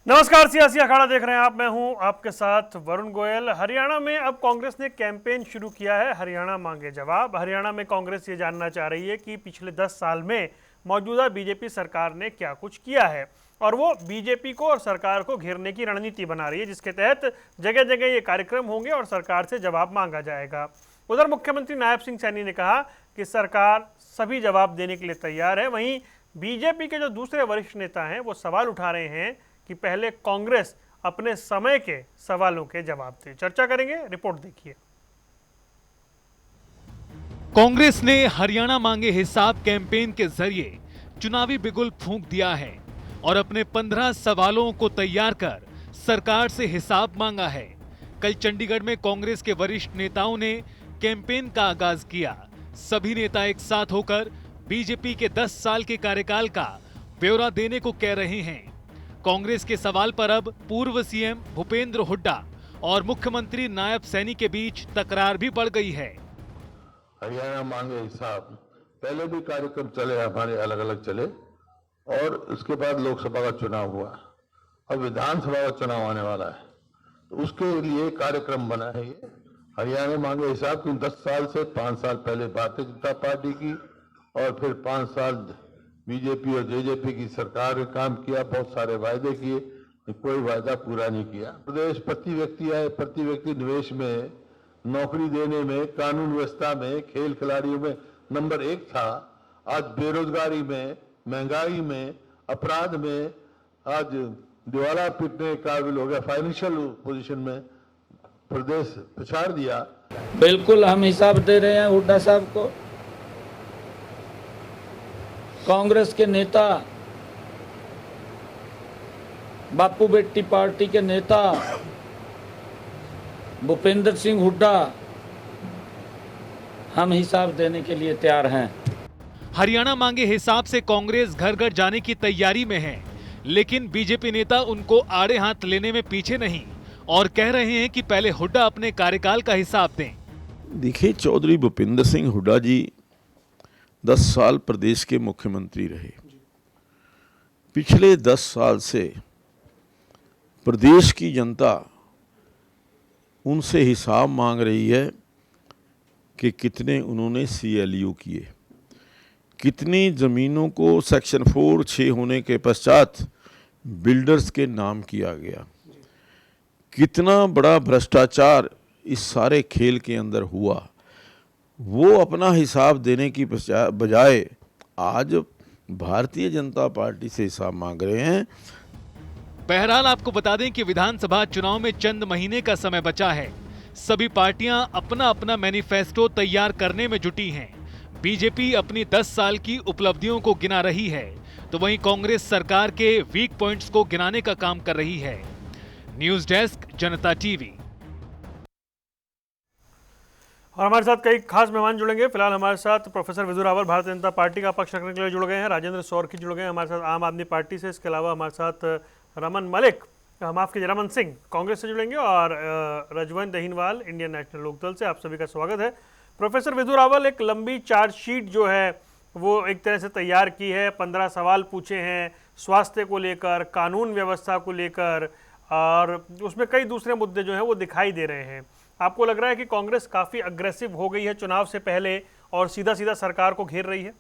नमस्कार, सियासी अखाड़ा देख रहे हैं आप। मैं हूं आपके साथ वरुण गोयल। हरियाणा में अब कांग्रेस ने कैंपेन शुरू किया है, हरियाणा मांगे जवाब। हरियाणा में कांग्रेस ये जानना चाह रही है कि पिछले 10 साल में मौजूदा बीजेपी सरकार ने क्या कुछ किया है, और वो बीजेपी को और सरकार को घेरने की रणनीति बना रही है, जिसके तहत जगह जगह ये कार्यक्रम होंगे और सरकार से जवाब मांगा जाएगा। उधर मुख्यमंत्री नायब सिंह सैनी ने कहा कि सरकार सभी जवाब देने के लिए तैयार है। वहीं बीजेपी के जो दूसरे वरिष्ठ नेता हैं वो सवाल उठा रहे हैं कि पहले कांग्रेस अपने समय के सवालों के जवाब दे। चर्चा करेंगे, रिपोर्ट देखिए। कांग्रेस ने हरियाणा मांगे हिसाब कैंपेन के जरिए चुनावी बिगुल फूंक दिया है और अपने 15 सवालों को तैयार कर सरकार से हिसाब मांगा है। कल चंडीगढ़ में कांग्रेस के वरिष्ठ नेताओं ने कैंपेन का आगाज किया। सभी नेता एक साथ होकर बीजेपी के 10 साल के कार्यकाल का ब्यौरा देने को कह रहे हैं। कांग्रेस के सवाल पर अब पूर्व सीएम भूपेंद्र हुड्डा और मुख्यमंत्री नायब सैनी के बीच तकरार भी बढ़ गई है। हरियाणा मांगे हिसाब, पहले भी कार्यक्रम चले, हमारे अलग अलग चले, और उसके बाद लोकसभा का चुनाव हुआ, अब विधानसभा का चुनाव आने वाला है, तो उसके लिए कार्यक्रम बना है ये हरियाणा मांगे हिसाब की। 10 साल से 5 साल पहले भारतीय जनता पार्टी की और फिर 5 साल बीजेपी और जेजेपी की सरकार ने काम किया, बहुत सारे वायदे किए, कोई वायदा पूरा नहीं किया। प्रदेश प्रति व्यक्ति आए, प्रति व्यक्ति निवेश में, नौकरी देने में, कानून व्यवस्था में, खेल खिलाड़ियों में नंबर 1 था। आज बेरोजगारी में, महंगाई में, अपराध में आज दिवाला पीटने काबिल हो गया, फाइनेंशियल पोजीशन में प्रदेश पछाड़ दिया। बिल्कुल हम हिसाब दे रहे हैं हुड्डा साहब को। कांग्रेस के नेता, बापू बेटी पार्टी के नेता भूपेंद्र सिंह हुड्डा, हम हिसाब देने के लिए तैयार हैं। हरियाणा मांगे हिसाब से कांग्रेस घर घर जाने की तैयारी में है, लेकिन बीजेपी नेता उनको आड़े हाथ लेने में पीछे नहीं और कह रहे हैं कि पहले हुड्डा अपने कार्यकाल का हिसाब दें। देखिए, चौधरी भूपेंद्र सिंह हुड्डा जी 10 साल प्रदेश के मुख्यमंत्री रहे। पिछले 10 साल से प्रदेश की जनता उनसे हिसाब मांग रही है कि कितने उन्होंने CLU किए, कितनी ज़मीनों को सेक्शन 4(6) होने के पश्चात बिल्डर्स के नाम किया गया, कितना बड़ा भ्रष्टाचार इस सारे खेल के अंदर हुआ। वो अपना हिसाब देने की बजाय आज भारतीय जनता पार्टी से हिसाब मांग रहे हैं। बहरहाल आपको बता दें कि विधानसभा चुनाव में चंद महीने का समय बचा है। सभी पार्टियां अपना अपना मैनिफेस्टो तैयार करने में जुटी हैं। बीजेपी अपनी 10 साल की उपलब्धियों को गिना रही है, तो वहीं कांग्रेस सरकार के वीक पॉइंट्स को गिनाने का काम कर रही है। न्यूज डेस्क, जनता टीवी। और हमारे साथ कई खास मेहमान जुड़ेंगे। फिलहाल हमारे साथ प्रोफेसर विधु रावल भारतीय जनता पार्टी का पक्ष रखने के लिए जुड़ गए हैं। राजेंद्र सौरखी जुड़ गए हैं हमारे साथ आम आदमी पार्टी से। इसके अलावा हमारे साथ रमन सिंह कांग्रेस से जुड़ेंगे, और रजवंत दहीनवाल इंडियन नेशनल लोकदल से। आप सभी का स्वागत है। प्रोफेसर विधु रावल, एक लंबी चार्जशीट जो है वो एक तरह से तैयार की है, 15 सवाल पूछे हैं स्वास्थ्य को लेकर, कानून व्यवस्था को लेकर, और उसमें कई दूसरे मुद्दे जो हैं वो दिखाई दे रहे हैं। आपको लग रहा है कि कांग्रेस काफी अग्रेसिव हो गई है चुनाव से पहले और सीधा सीधा सरकार को घेर रही है?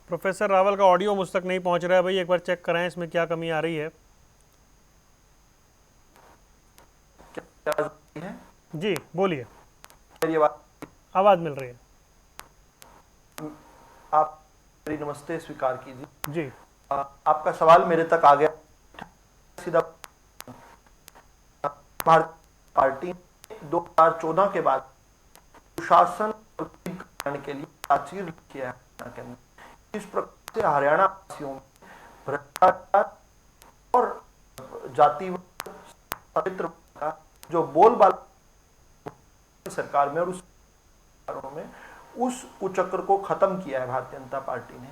प्रोफेसर रावल का ऑडियो मुझ तक नहीं पहुंच रहा है भाई, एक बार चेक कराएं इसमें क्या कमी आ रही है। जी बोलिए, आवाज मिल रही है। आप मेरी नमस्ते स्वीकार कीजिए। जी आपका सवाल मेरे तक आ गया। सीधा भारतीय पार्टी 2014 के बाद सुशासन करने के लिए चार्जशीट किया है। इस प्रकार से हरियाणा वासियों में भ्रष्टाचार और जाति का जो बोलबाला सरकार में और उस में उस कुचक्र को खत्म किया है भारतीय जनता पार्टी ने,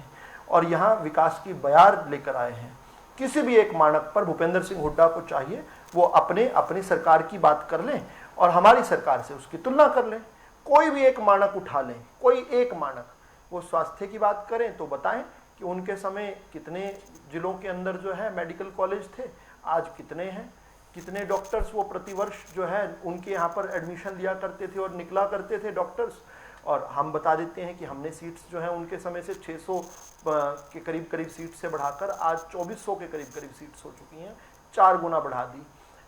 और यहाँ विकास की बयार लेकर आए हैं। किसी भी एक मानक पर भूपेंद्र सिंह हुड्डा को चाहिए वो अपनी सरकार की बात कर लें और हमारी सरकार से उसकी तुलना कर लें। कोई भी एक मानक उठा लें, कोई एक मानक, वो स्वास्थ्य की बात करें तो बताएं कि उनके समय कितने जिलों के अंदर जो है मेडिकल कॉलेज थे, आज कितने हैं, कितने डॉक्टर्स वो प्रतिवर्ष जो है उनके यहाँ पर एडमिशन लिया करते थे और निकला करते थे डॉक्टर्स। और हम बता देते हैं कि हमने सीट्स जो है उनके समय से 600 के करीब करीब सीट से बढ़ाकर आज 2400 के करीब करीब सीट्स हो चुकी हैं, 4 गुना बढ़ा दी।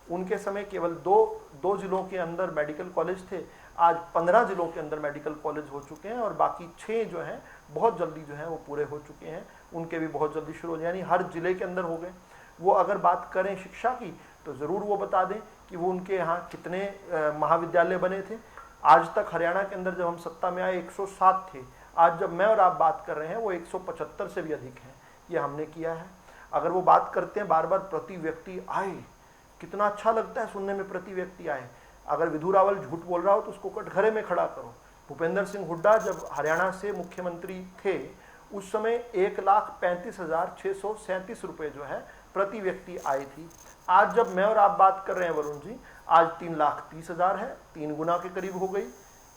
उनके समय केवल दो जिलों के अंदर मेडिकल कॉलेज थे, आज 15 जिलों के अंदर मेडिकल कॉलेज हो चुके हैं और बाकी 6 जो हैं बहुत जल्दी जो है वो पूरे हो चुके हैं, उनके भी बहुत जल्दी शुरू हो, यानी हर जिले के अंदर हो गए। वो अगर बात करें शिक्षा की तो ज़रूर वो बता दें कि वो उनके यहाँ कितने महाविद्यालय बने थे। आज तक हरियाणा के अंदर जब हम सत्ता में आए 107 थे, आज जब मैं और आप बात कर रहे हैं वो 175 से भी अधिक हैं, ये हमने किया है। अगर वो बात करते हैं बार बार प्रति व्यक्ति आय, कितना अच्छा लगता है सुनने में, प्रति व्यक्ति आय। अगर विधु रावल झूठ बोल रहा हो तो उसको कटघरे में खड़ा करो। भूपेंद्र सिंह हुड्डा जब हरियाणा से मुख्यमंत्री थे उस समय 1,35,637 रुपये जो है प्रति व्यक्ति आय थी। आज जब मैं और आप बात कर रहे हैं वरुण जी, आज 3,30,000 है, 3 गुना के करीब हो गई।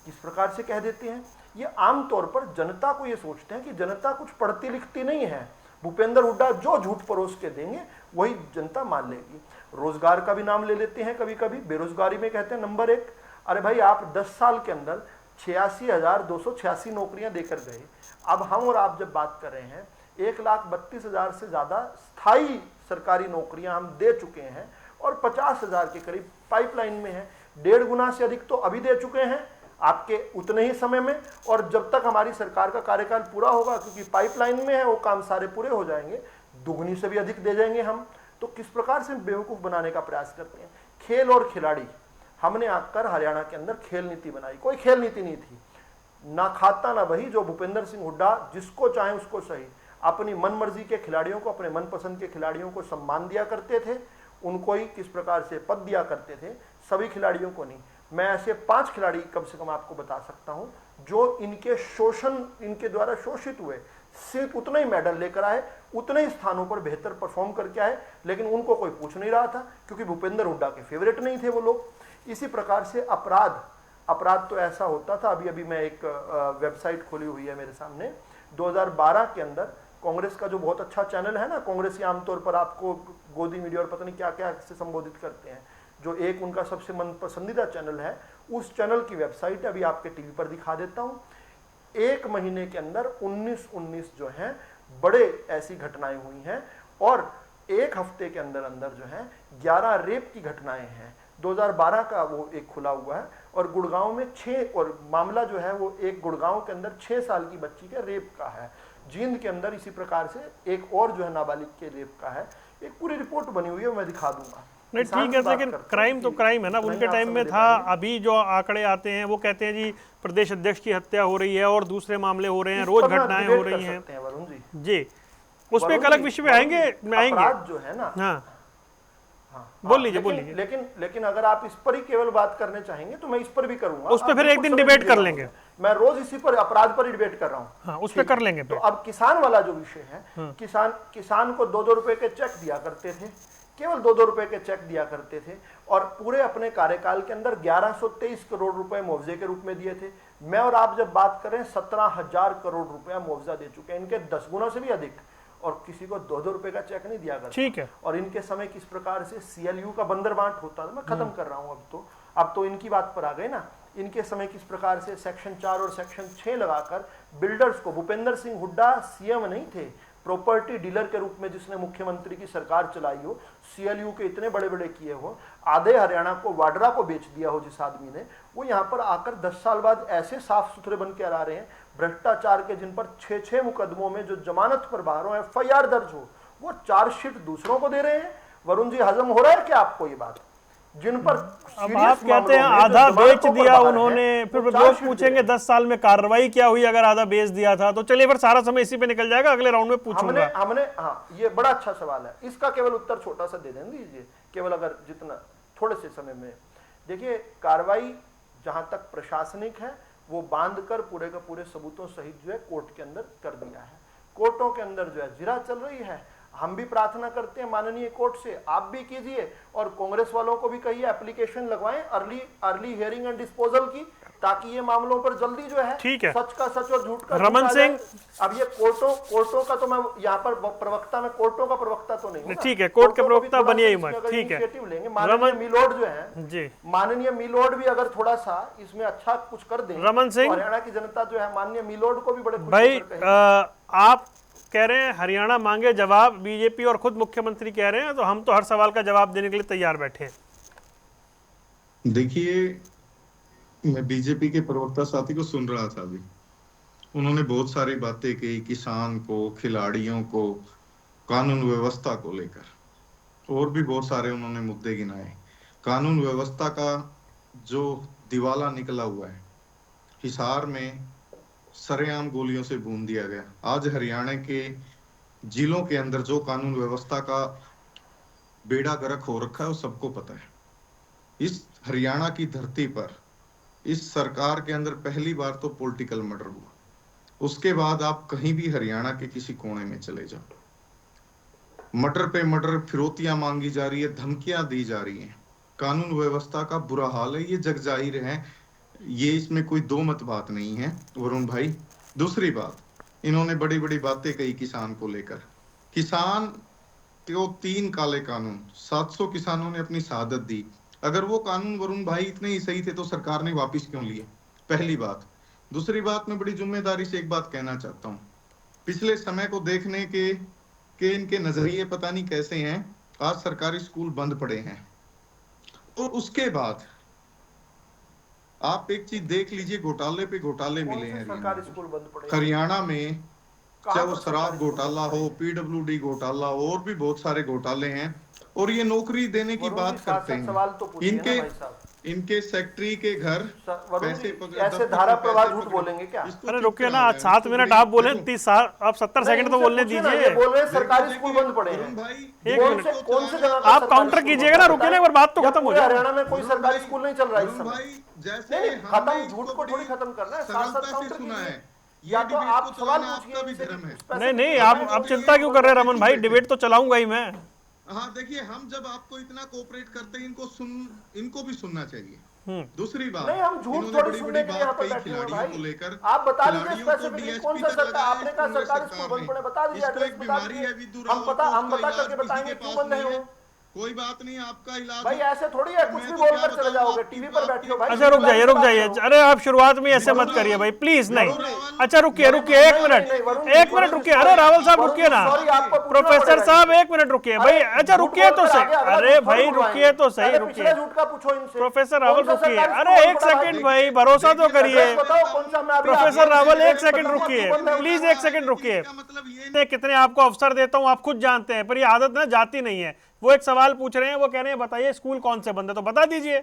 किस प्रकार से कह देते हैं, ये आमतौर पर जनता को ये सोचते हैं कि जनता कुछ पढ़ती लिखती नहीं है, भूपेंद्र हुड्डा जो झूठ परोस के देंगे वही जनता मान लेगी। रोजगार का भी नाम ले लेते हैं कभी कभी, बेरोजगारी में कहते हैं नंबर 1। अरे भाई आप 10 साल के अंदर 86,286 नौकरियां देकर गए। अब हम और आप जब बात कर रहे हैं 1,32,000 से ज्यादा स्थायी सरकारी नौकरियां हम दे चुके हैं और 50,000 के करीब पाइपलाइन में है। 1.5 गुना से अधिक तो अभी दे चुके हैं आपके उतने ही समय में, और जब तक हमारी सरकार का कार्यकाल पूरा होगा, क्योंकि पाइपलाइन में है वो काम सारे पूरे हो जाएंगे, दुगनी से भी अधिक दे जाएंगे हम। तो किस प्रकार से बेवकूफ बनाने का प्रयास करते हैं। खेल और खिलाड़ी, हमने आकर हरियाणा के अंदर खेल नीति बनाई, कोई खेल नीति नहीं थी, ना खाता ना बही। जो भूपेंद्र सिंह हुड्डा जिसको चाहे उसको सही अपनी मन मर्जी के खिलाड़ियों को, अपने मनपसंद के खिलाड़ियों को सम्मान दिया करते थे, उनको ही किस प्रकार से पद दिया करते थे, सभी खिलाड़ियों को नहीं। मैं ऐसे 5 खिलाड़ी कम से कम आपको बता सकता हूं जो इनके शोषण, इनके द्वारा शोषित हुए, सिर्फ उतना ही मेडल लेकर आए, उतने ही स्थानों पर बेहतर परफॉर्म करके आए, लेकिन उनको कोई पूछ नहीं रहा था क्योंकि भूपेंद्र हुड्डा के फेवरेट नहीं थे वो लोग। इसी प्रकार से अपराध तो ऐसा होता था, अभी मैं एक वेबसाइट खोली हुई है मेरे सामने, 2012 के अंदर कांग्रेस का जो बहुत अच्छा चैनल है ना, कांग्रेसी आमतौर पर आपको गोदी मीडिया और पता नहीं क्या क्या से संबोधित करते हैं, जो एक उनका सबसे मन पसंदीदा चैनल है, उस चैनल की वेबसाइट अभी आपके टीवी पर दिखा देता हूं। 1 महीने के अंदर 19 जो है बड़े ऐसी घटनाएं हुई हैं, और 1 हफ्ते के अंदर जो है 11 रेप की घटनाएं हैं। 2012 का वो एक खुला हुआ है, और गुड़गांव में 6, और मामला जो है वो एक गुड़गांव के अंदर 6 साल की बच्ची के रेप का है। जींद के अंदर इसी प्रकार से एक और जो है नाबालिग के रेप का है। एक पूरी रिपोर्ट बनी हुई है, मैं दिखा दूंगा। नहीं ठीक है, लेकिन क्राइम तो क्राइम है ना, उनके टाइम में था। अभी जो आंकड़े आते हैं वो कहते हैं जी प्रदेश अध्यक्ष की हत्या हो रही है और दूसरे मामले हो रहे हैं, रोज घटनाएं हो रही हैं वरुण जी। उस पर एक अलग विषय में आएंगे जो है ना, हाँ बोल लीजिए। लेकिन अगर आप इस पर ही केवल बात करने चाहेंगे तो मैं इस पर भी करूंगा, उस पर फिर एक दिन डिबेट कर लेंगे। मैं रोज इसी पर, अपराध पर ही डिबेट कर रहा हूँ। हाँ, उस पर कर लेंगे। तो अब किसान वाला जो विषय है, किसान को 2-2 रुपए के चेक दिया करते थे, केवल 2-2 रुपए के चेक दिया करते थे, और पूरे अपने कार्यकाल के अंदर 1123 करोड़ रुपए मुआवजे के रूप में दिए थे। मैं और आप जब बात करें 17,000 करोड़ रुपया मुआवजा दे चुके हैं, इनके 10 गुना से भी अधिक, और किसी को 2-2 रुपए का चेक नहीं दिया करता। ठीक है। और इनके समय किस प्रकार से CLU का बंदर बांट होता था, मैं खत्म कर रहा हूं, अब तो इनकी बात पर आ गए ना। इनके समय किस प्रकार से सेक्शन 4 और सेक्शन 6 लगाकर बिल्डर्स को, भूपेंद्र सिंह हुड्डा सीएम नहीं थे, प्रॉपर्टी डीलर के रूप में जिसने मुख्यमंत्री की सरकार चलाई हो, CLU के इतने बड़े बड़े किए हो, आधे हरियाणा को वाड्रा को बेच दिया हो जिस आदमी ने, वो यहाँ पर आकर 10 साल बाद ऐसे साफ सुथरे बन के आ रहे हैं, भ्रष्टाचार के जिन पर 6-6 मुकदमों में जो जमानत पर बाहर हो, FIR दर्ज हो, वो चार्जशीट दूसरों को दे रहे हैं। वरुण जी, हजम हो रहा है क्या आपको ये बात? जिन पर अब आप कहते हैं आधा बेच दिया उन्होंने, फिर लोग पूछेंगे 10 साल में कार्रवाई क्या हुई अगर आधा बेच दिया था, तो चलिए फिर सारा समय इसी पे निकल जाएगा, अगले राउंड में पूछूंगा। हमने हाँ, ये बड़ा अच्छा सवाल है, इसका केवल उत्तर छोटा सा दे दें दीजिए, केवल अगर जितना थोड़े से समय में। देखिए, कार्रवाई जहां तक प्रशासनिक है वो बांध कर पूरे का पूरे सबूतों सहित जो है कोर्ट के अंदर कर दिया है। कोर्टों के अंदर जो है जिरा चल रही है। हम भी प्रार्थना करते हैं माननीय कोर्ट से, आप भी कीजिए, और कांग्रेस वालों को भी कहिए एप्लीकेशन लगवाएं अर्ली हियरिंग एंड डिस्पोजल की, ताकि ये मामलों पर जल्दी जो है ठीक है। सच का सच और झूठ का झूठ रमन आ जाए। सिंह। अब ये कोर्टों का तो मैं यहाँ पर प्रवक्ता, मैं कोर्टों का प्रवक्ता तो नहीं हूँ ना। ठीक है, कोर्ट के कोर्टों को भी प्रवक्ता थोड़ा बनिए ही सा मत, इसमें अगर ठीक है। इनिशिएटिव लेंगे, माननीय मिलोड जो है, जी माननीय मिलोड भी अगर थोड़ा सा इसमें अच्छा कुछ कर दें, रमन सिंह। तो हरियाणा की जनता जो है माननीय मिलोड को भी बड़े खुश भाई होकर कहेगी। आप कह रहे हैं हरियाणा मांगे जवाब, बीजेपी और खुद मुख्यमंत्री कह रहे हैं, तो हम तो हर सवाल का जवाब देने के लिए तैयार बैठे हैं। देखिए, मैं बीजेपी के प्रवक्ता साथी को सुन रहा था अभी, उन्होंने बहुत सारी बातें कही, किसान को, खिलाड़ियों को, कानून व्यवस्था को लेकर, और भी बहुत सारे उन्होंने मुद्दे गिनाए। कानून व्यवस्था का जो दिवाला निकला हुआ है, हिसार में सरेआम गोलियों से भून दिया गया। आज हरियाणा के जिलों के अंदर जो कानून व्यवस्था का बेड़ा गर्क हो रखा है वो सबको पता है। इस हरियाणा की धरती पर इस सरकार के अंदर पहली बार तो पॉलिटिकल मर्डर हुआ, उसके बाद आप कहीं भी हरियाणा के किसी कोने में चले जाओ, मर्डर पे मर्डर, फिरौतियां मांगी जा रही है, धमकियां दी जा रही हैं, कानून व्यवस्था का बुरा हाल है, ये जग जाहिर है, ये इसमें कोई दो मत बात नहीं है वरुण भाई। दूसरी बात, इन्होंने बड़ी बड़ी बातें कही किसान को लेकर। किसान को 3 काले कानून, 700 किसानों ने अपनी शहादत दी। अगर वो कानून वरुण भाई इतने ही सही थे तो सरकार ने वापस क्यों लिए? पहली बात। दूसरी बात, मैं बड़ी जिम्मेदारी से एक बात कहना चाहता हूँ, पिछले समय को देखने के इनके नजरिए पता नहीं कैसे हैं। आज सरकारी स्कूल बंद पड़े हैं, और उसके बाद आप एक चीज देख लीजिए, घोटाले पे घोटाले मिले हैं सरकारी स्कूल बंद पड़े हरियाणा में, चाहे वो पर शराब घोटाला हो, पीडब्ल्यूडी घोटाला हो, और भी बहुत सारे घोटाले हैं। और ये नौकरी देने की बात करते हैं, सवाल तो पूछिए ना भाई साहब। इनके सेक्रेटरी के घर पैसे ऐसे धारा प्रवाह झूठ बोलेंगे क्या? अरे रुकिए ना, आज 7 मिनट आप बोले, 30 आप 70 सेकंड तो बोलने दीजिए। बोल रहे सरकारी स्कूल बंद पड़े हैं, एक मिनट, कौन से जगह आप काउंटर कीजिएगा ना, रुकिए ना एक बार, बात तो खत्म हो जाए। हरियाणा में कोई सरकारी स्कूल नहीं चल रहा है इस समय। जैसे नहीं, खत्म, झूठ को थोड़ी खत्म करना है, साथ साथ काउंटर सुना कीजिए। है, या तो आप सवाल आपका भी पूछिए। धर्म है। नहीं नहीं, आप चिंता क्यों कर रहे हैं रमन भाई, डिबेट तो चलाऊंगा ही मैं। हाँ देखिए, हम जब आपको इतना कोऑपरेट करते हैं, इनको भी सुनना चाहिए। दूसरी बात, नहीं, हम झूठ थोड़ी सुनने के लिए यहाँ पर बैठे हुए हैं भाई। आप बता दीजिए स्पेसिफिकली कौन सा सरकार, आपने कहा सरकारी स्कूल बंद पड़े, बता दीजिए एड्रेस बता दीजिए। हम बता करके बताएंगे क्यों बंद है वो। कोई बात नहीं, आपका इलाज भाई ऐसे थोड़ी है, कुछ भी बोलकर चले जाओगे, टीवी पर बैठे हो भाई। अच्छा रुक जाइए, अरे आप शुरुआत में ऐसे मत करिए भाई, प्लीज नहीं। अच्छा रुकिए, एक मिनट रुकिए, अरे रावल साहब रुकिए ना, प्रोफेसर साहब 1 मिनट रुकिए भाई। अच्छा रुकिए तो सही, अरे भाई रुकिए तो सही, रुकिए प्रोफेसर रावल रुकिए, अरे 1 सेकंड भाई, भरोसा तो करिए प्रोफेसर रावल, 1 सेकंड रुकिए प्लीज, 1 सेकंड रुकिए। कितने आपको अवसर देता हूँ आप खुद जानते हैं, पर ये आदत ना जाती नहीं है। वो एक सवाल पूछ रहे हैं, वो कह रहे हैं बताइए स्कूल कौन से बंद है, तो बता दीजिए।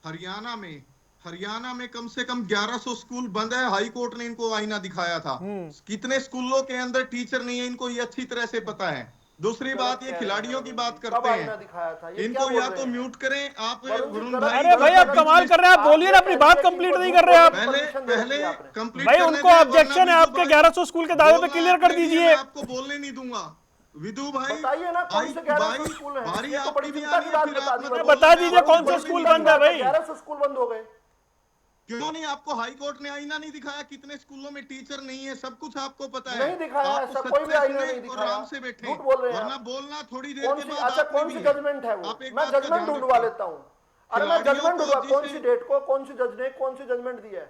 हरियाणा में कम से कम 1100 स्कूल बंद है। हाई कोर्ट ने इनको आईना दिखाया था। कितने स्कूलों के अंदर टीचर नहीं है, इनको ये अच्छी तरह से पता है। दूसरी बात, ये खिलाड़ियों की बात करते हैं, इनको या तो म्यूट करें आप वरुण भाई। अरे भाई आप कमाल कर रहे हैं, आप बोलिए ना, अपनी बात कंप्लीट नहीं कर रहे आप। पहले कंप्लीट भाई उनको ऑब्जेक्शन है आपके 1100 स्कूल के दावे पे, क्लियर कर दीजिए। आपको बोलने नहीं दूंगा विदु भाई, बताइए ना कौन से 1100 स्कूल हैं? ये तो बड़ी चिंता की बात बता दी। बता दीजिए कौन से स्कूल बंद है भाई। 1100 स्कूल बंद हो गए क्यों नहीं? आपको हाई कोर्ट ने आईना नहीं दिखाया? कितने स्कूलों में टीचर नहीं है, सब कुछ आपको पता है। नहीं दिखाया, ऐसा कोई भी आईना नहीं दिखाया। आराम से बैठे, झूठ बोल रहे हैं, वरना बोलना थोड़ी देर के बाद। अच्छा कौन सी जजमेंट है वो? मैं जजमेंट ढूंढवा लेता हूँ। अरे मैं जजमेंट ढूंढवा, कौन सी डेट को, कौन सी जज ने कौन सी जजमेंट दी है?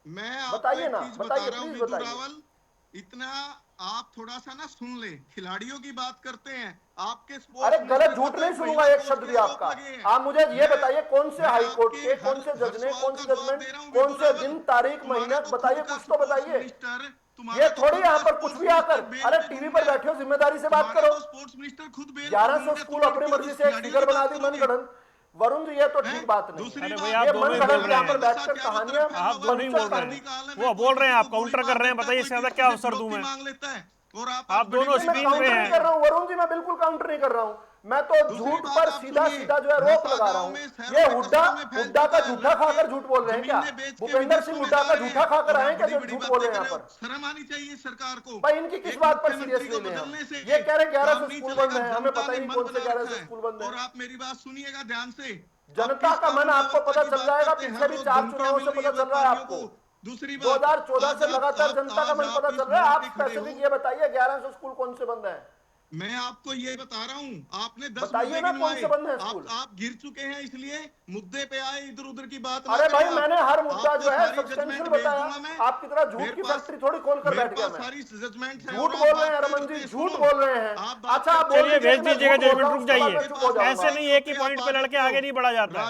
मैं बताइए ना, बताइए प्लीज प्लीज बताइए। रावल, इतना आप थोड़ा सा ना सुन ले, खिलाड़ियों की बात करते हैं आपके। अरे गलत, झूठ नहीं सुनूंगा एक शब्द भी आपका। आप मुझे ये बताइए कौन से हाई कोर्ट के, कौन से जज ने, कौन सी जजमेंट, कौन से दिन, तारीख, महीना बताइए, कुछ तो बताइए। ये थोड़ी यहाँ पर कुछ भी आकर, अरे टीवी पर बैठे हो, जिम्मेदारी से बात करो। स्पोर्ट्स मिनिस्टर खुद 1100 स्कूल अपनी मर्जी से एक फिगर बना दी मनगढ़ंत। वरुण जी ये तो ठीक बात नहीं। अरे भाई आप दोनों ही बोल रहे हैं, बैठकर कहानियां आप दोनों ही बोल रहे हैं, वो बोल रहे हैं, आप काउंटर कर रहे हैं। बताइए इससे ज्यादा क्या अवसर दूं मैं? मांग लेता है और आप दोनों स्क्रीन पे हैं। कर रहा हूं वरुण जी, मैं बिल्कुल काउंटर नहीं कर रहा हूं। मैं तो झूठ पर सीधा सीधा जो है रोक लगा रहा हूं। ये हुड्डा का झूठा खाकर झूठ बोल रहे हैं क्या? भूपेंद्र सिंह हुड्डा का झूठा खाकर आए क्या जो झूठ बोल रहे हैं यहाँ पर? शर्म आनी चाहिए सरकार को भाई इनकी किस बात पर सीरियसली ले हम? ये कह रहे 1100 स्कूल बंद है, हमें पता ही नहीं कौन से 1100 स्कूल बंद है। और आप मेरी बात सुनिएगा ध्यान से, जनता का मन आपको पता चल जाएगा, पिछले भी 4 चुनावों से पता चल रहा है आपको। दूसरी 2014 से लगातार जनता का मन पता चल रहा है। आप खड़े हो। स्पेसिफिक ये बताइए 1100 स्कूल कौन से बंद हैं? मैं आपको ये बता रहा हूँ, आपने 10 बताइए मुद्दे ना गिनवाए। कौन से बंद हैं स्कूल? आप गिर चुके हैं, इसलिए मुद्दे पे आए, इधर उधर की बात अरे ना भाई करें। मैंने हर मुद्दा आपको जो है सारी सब्सटेंशियल जजमेंट भेज बताया। दूंगा मैं। आपकी तरह झूठ मेरे की पास- फैक्ट्री थोड़ी खोलकर मेरे बैठ गया पास मैं। सारी जजमेंट है। झूठ और आप बोल रहे हैं बात रमन करते जी, हैं, झूठ सुनो। बोल रहे हैं। आप बात अच्छा आप करते बोल चलिए दीजिए भेज कि मैं दीजिएगा, झूठ बोल जजमेंट रहा रुक हूं, जाइए। उसके बाद मैं चुप हो जाऊंगा। ऐसे नहीं है कि पॉइंट पे लड़के आगे नहीं बढ़ा जाता है।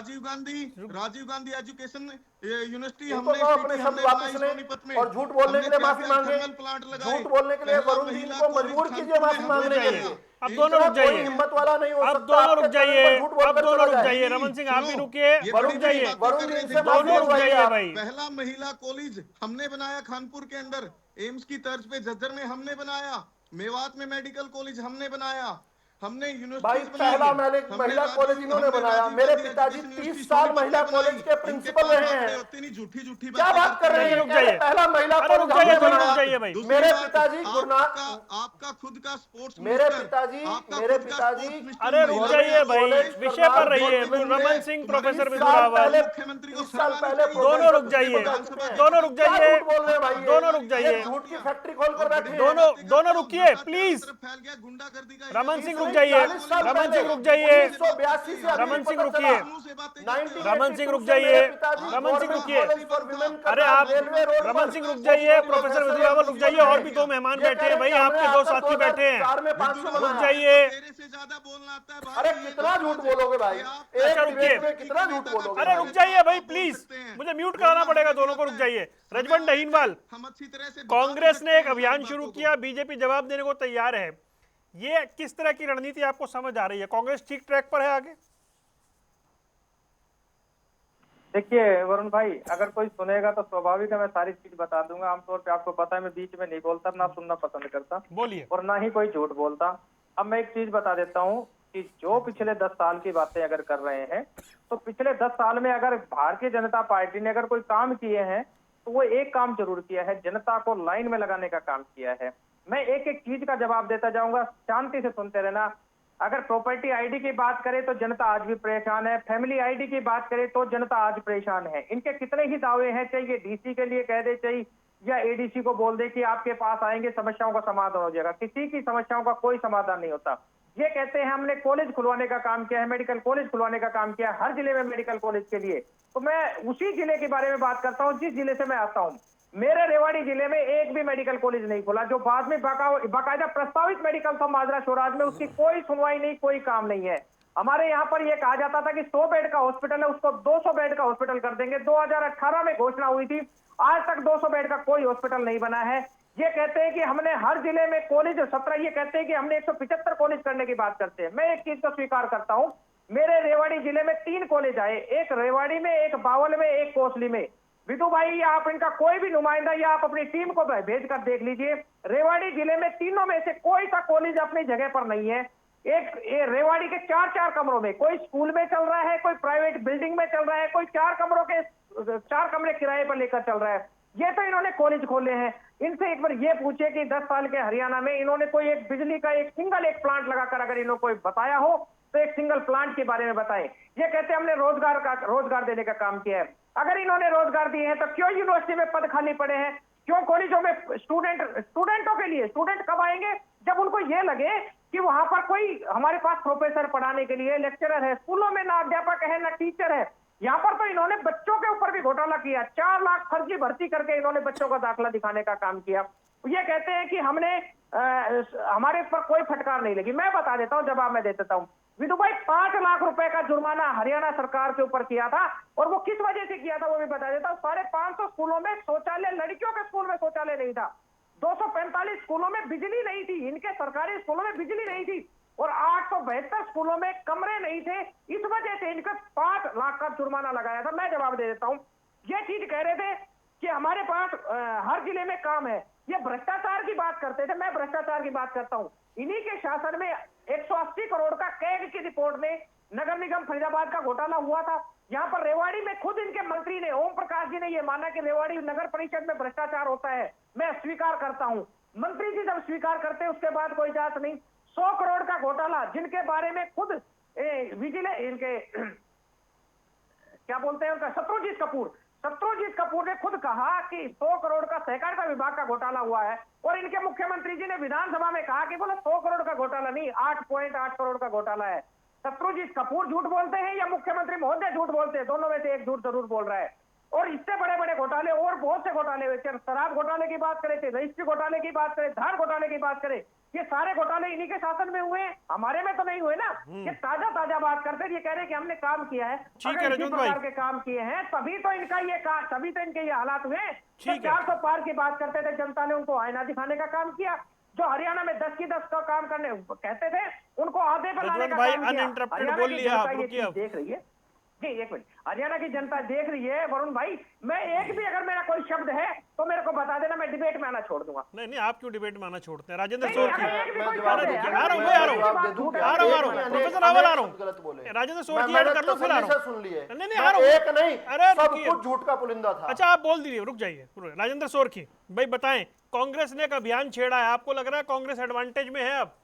राजीव गांधी एजुकेशन यूनिवर्सिटी इनको हमने कहो अपने सिटी शब्द हमने वापस बनाई लें सोनीपत में। और झूठ बोलने के लिए माफी मांगे। थर्मल प्लांट लगाए। झूठ बोलने के लिए पहला वरुण जी महिला इनको कॉलेज मजबूर कीजिए कानपुर में माफी हमने मांगने के बनाया। लिए। अब दोनों इतना रुक जाइए। कोई हिम्मत वाला नहीं हो अब सकता दोनों आपके रुक चैनल जाइए। पर झूठ बोलकर अब दोनों चला रुक जाए। जाइए। रमन सिंह आप भी सुनो, रुकिए, ये रुक बड़ी बड़ी जाइए। बातें वरुण कर जी रहे इनसे थे। माफी दोनों रुक मंगवाइए जाइए आप। भाई। पहला महिला कॉलेज हमने बनाया कानपुर के अंदर, एम्स की तर्ज पे झज्जर में हमने बनाया। मेवात में मेडिकल कॉलेज हमने बनाया। हमने भाई यूनिवर्सिटीज पहला बनाई। महिला कॉलेज इन्होंने बनाया। मेरे पिताजी 30 साल महिला कॉलेज के प्रिंसिपल रहे हैं। झूठी क्या बात कर रहे हैं? रुक जाइए। पहला महिला अरे रुक कॉलेज जाइए, हमने थोड़ा रुक बनाया। जाइए भाई। मेरे पिताजी आपका खुद का स्पोर्ट्स मेरे पिताजी अरे रुक जाइए भाई, विषय पर रहिए। रमन सिंह, प्रोफेसर विधु रावल, मुख्यमंत्री को 30 साल पहले दोनों रुक जाइए। दोनों रुक जाइए। दोनों रुक जाइए। झूठ की फैक्ट्री खोलकर बैठे हैं। दोनों रुकिए प्लीज। फैल गया गुंडागर्दी का। रमन सिंह रुक जाइए। रमन सिंह रुक जाइए। 1982 से रमन सिंह रुकिए। 1982 रमन सिंह रुक से जाइए। मेरे पिताजी रमन सिंह गवर्नमेंट रुकिए। कॉलेज फॉर विमेन का अरे नाम आप रेलवे रोड रमन पर सिंह रुक जाइए। प्रोफेसर विधु रावल रुक जाइए। और भी 2 मेहमान ये बैठे हैं भाई, आपके 2 साथी बैठे हैं। 2004 में 500 रुक बनाया। जाइए। तेरे से ज्यादा बोलना आता है भाई। अरे कितना झूठ बोलोगे भाई? अच्छा, एक रुकिए। डिबेट में कितना झूठ बोलोगे? अरे रुक जाइए भाई प्लीज, मुझे म्यूट कराना पड़ेगा दोनों को। रुक जाइए। रजवन डहीनवाल, हम अच्छी तरह से कांग्रेस ने एक अभियान शुरू किया, बीजेपी जवाब देने को तैयार है। ये किस तरह की रणनीति आपको समझ आ रही है? कांग्रेस ठीक ट्रैक पर है आगे? देखिए वरुण भाई, अगर कोई सुनेगा तो स्वाभाविक है मैं सारी चीज बता दूंगा। आमतौर पे आपको पता है मैं बीच में नहीं बोलता, ना सुनना पसंद करता बोलिए। और ना ही कोई झूठ बोलता। अब मैं एक चीज बता देता हूँ कि जो पिछले 10 साल की बातें अगर कर रहे हैं तो पिछले 10 साल में अगर भारतीय जनता पार्टी ने अगर कोई काम किए हैं तो वो एक काम जरूर किया है, जनता को लाइन में लगाने का काम किया है। मैं एक एक चीज का जवाब देता जाऊंगा, शांति से सुनते रहना। अगर प्रॉपर्टी आईडी की बात करें तो जनता आज भी परेशान है। फैमिली आईडी की बात करें तो जनता आज परेशान है। इनके कितने ही दावे हैं, चाहिए डीसी के लिए कह दे, चाहिए या एडीसी को बोल दे कि आपके पास आएंगे, समस्याओं का समाधान हो जाएगा। किसी की समस्याओं का कोई समाधान नहीं होता। ये कहते हैं हमने कॉलेज खुलवाने का काम किया है, मेडिकल कॉलेज खुलवाने का काम किया है, हर जिले में मेडिकल कॉलेज के लिए। तो मैं उसी जिले के बारे में बात करता हूँ जिस जिले से मैं आता हूँ। मेरे रेवाड़ी जिले में एक भी मेडिकल कॉलेज नहीं खुला, जो बाद में बाकायदा प्रस्तावित मेडिकल था माजरा स्वराज में, उसकी कोई सुनवाई नहीं, कोई काम नहीं है। हमारे यहाँ पर यह कहा जाता था कि 100 बेड का हॉस्पिटल है, उसको 200 बेड का हॉस्पिटल कर देंगे। 2018 में घोषणा हुई थी, आज तक 200 बेड का कोई हॉस्पिटल नहीं बना है। ये कहते हैं कि हमने हर जिले में कॉलेज 17, ये कहते हैं कि हमने 175 कॉलेज करने की बात करते हैं। मैं एक चीज को स्वीकार करता हूं, मेरे रेवाड़ी जिले में 3 कॉलेज आए, एक रेवाड़ी में, एक बावल में, एक कोसली में। विधु भाई आप इनका कोई भी नुमाइंदा या आप अपनी टीम को भेज कर देख लीजिए, रेवाड़ी जिले में तीनों में से कोई सा कॉलेज अपनी जगह पर नहीं है। एक रेवाड़ी के 4 कमरों में, कोई स्कूल में चल रहा है, कोई प्राइवेट बिल्डिंग में चल रहा है, कोई 4 कमरे किराए पर लेकर चल रहा है। ये तो इन्होंने कॉलेज खोले हैं। इनसे एक बार ये पूछे कि 10 साल के हरियाणा में इन्होंने कोई एक बिजली का एक प्लांट लगाकर अगर इन्होंने कोई बताया हो तो एक सिंगल प्लांट के बारे में बताएं। ये कहते हैं हमने रोजगार देने का काम किया है। अगर इन्होंने रोजगार दिए हैं तो क्यों यूनिवर्सिटी में पद खाली पड़े हैं? क्यों कॉलेजों में स्टूडेंटों के लिए? स्टूडेंट कब आएंगे? जब उनको ये लगे कि वहां पर कोई हमारे पास प्रोफेसर पढ़ाने के लिए लेक्चरर है। स्कूलों में ना अध्यापक है ना टीचर है। यहाँ पर तो इन्होंने बच्चों के ऊपर भी घोटाला किया, 4 लाख फर्जी भर्ती करके इन्होंने बच्चों का दाखिला दिखाने का काम किया। ये कहते हैं कि हमने हमारे पर कोई फटकार नहीं लगी। मैं बता देता हूँ, जवाब मैं दे देता हूँ। विधु भाई 5 लाख रुपए का जुर्माना हरियाणा सरकार के ऊपर किया था, और वो किस वजह से किया था वो भी बता देता हूँ। 550 स्कूलों में शौचालय, लड़कियों के स्कूल में शौचालय नहीं था। 245 स्कूलों में बिजली नहीं थी, इनके सरकारी स्कूलों में बिजली नहीं थी, और 872 स्कूलों में कमरे नहीं थे। इस वजह से इनका 5 लाख का जुर्माना लगाया था। मैं जवाब दे देता हूँ। ये चीज कह रहे थे कि हमारे पास हर जिले में काम है। ये भ्रष्टाचार की बात करते थे, मैं भ्रष्टाचार की बात करता हूँ। इन्हीं के शासन में 180 करोड़ का कैग की रिपोर्ट में नगर निगम फरीदाबाद का घोटाला हुआ था। यहाँ पर रेवाड़ी में खुद इनके मंत्री ने, ओम प्रकाश जी ने यह माना कि रेवाड़ी नगर परिषद में भ्रष्टाचार होता है। मैं स्वीकार करता हूँ। मंत्री जी जब स्वीकार करते हैं उसके बाद कोई जांच नहीं। 100 करोड़ का घोटाला जिनके बारे में खुद विजिलेंस, इनके क्या बोलते हैं उनका, शत्रुजीत कपूर ने खुद कहा कि 100 करोड़ का सहकारिता विभाग का घोटाला हुआ है, और इनके मुख्यमंत्री जी ने विधानसभा में कहा कि बोले 100 करोड़ का घोटाला नहीं, 8.8 करोड़ का घोटाला है। शत्रुजीत कपूर झूठ बोलते हैं या मुख्यमंत्री महोदय झूठ बोलते हैं? दोनों में से एक झूठ जरूर बोल रहा है। और इससे बड़े बड़े घोटाले और बहुत से घोटाले हुए, शराब घोटाले की बात करें, रजिस्ट्री घोटाले की बात करें, धान घोटाले की बात करें, ये सारे घोटाले इन्हीं के शासन में हुए हैं, हमारे में तो नहीं हुए ना। ये ताजा बात करते हैं, ये कह रहे हैं कि हमने काम किया है। ठीक है रजत भाई, के काम किए हैं तभी तो इनका ये तभी तो इनके ये हालात हुए। ठीक है। 400 पार की बात करते थे, जनता ने उनको आईना दिखाने का काम किया। जो हरियाणा में 10 की 10 का काम करने कहते थे, उनको आधे पर लाने का भाई काम किया। अनइंटरप्टेड हरियाणा बोल की लिया जनता आप, ये रुकिए चीज अब। देख रही है जी, एक मिनट, हरियाणा की जनता देख रही है वरुण भाई। मैं एक भी अगर मेरा कोई शब्द है तो मेरे को बता देना, मैं डिबेट में आना छोड़ दूंगा। नहीं आप क्यों डिबेट में आना छोड़ते हैं? राजेंद्र नहीं, सोरकी, अगर एक भी कोई जवाब शब्द है, दूं, अगर आ रहा हूं, कोई आ रहा हूं, बात जवाब झूठ है, आ रहा हूं, प्रोफेसर रावल आ रहा हूं। गलत बोले। राजेंद्र सोरकी मैंने ऐड कर लो, फिर आ रहा तसल्ली से हूं। सुन लिए। नहीं, आ रहा हूं। एक नहीं, अरे सब रुकिए। कुछ झूठ का पुलिंदा था। अच्छा आप बोल दीजिए, रुक जाइए। राजेंद्र सोरकी भाई बताएं, कांग्रेस ने एक अभियान छेड़ा है, आपको लग रहा है कांग्रेस एडवांटेज में है अब?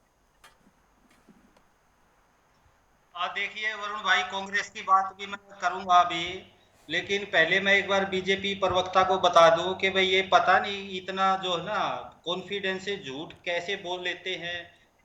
देखिए वरुण भाई, कांग्रेस की बात भी मैं करूंगा अभी, लेकिन पहले मैं एक बार बीजेपी प्रवक्ता को बता दूं कि भाई ये पता नहीं इतना जो है ना कॉन्फिडेंस से झूठ कैसे बोल लेते हैं,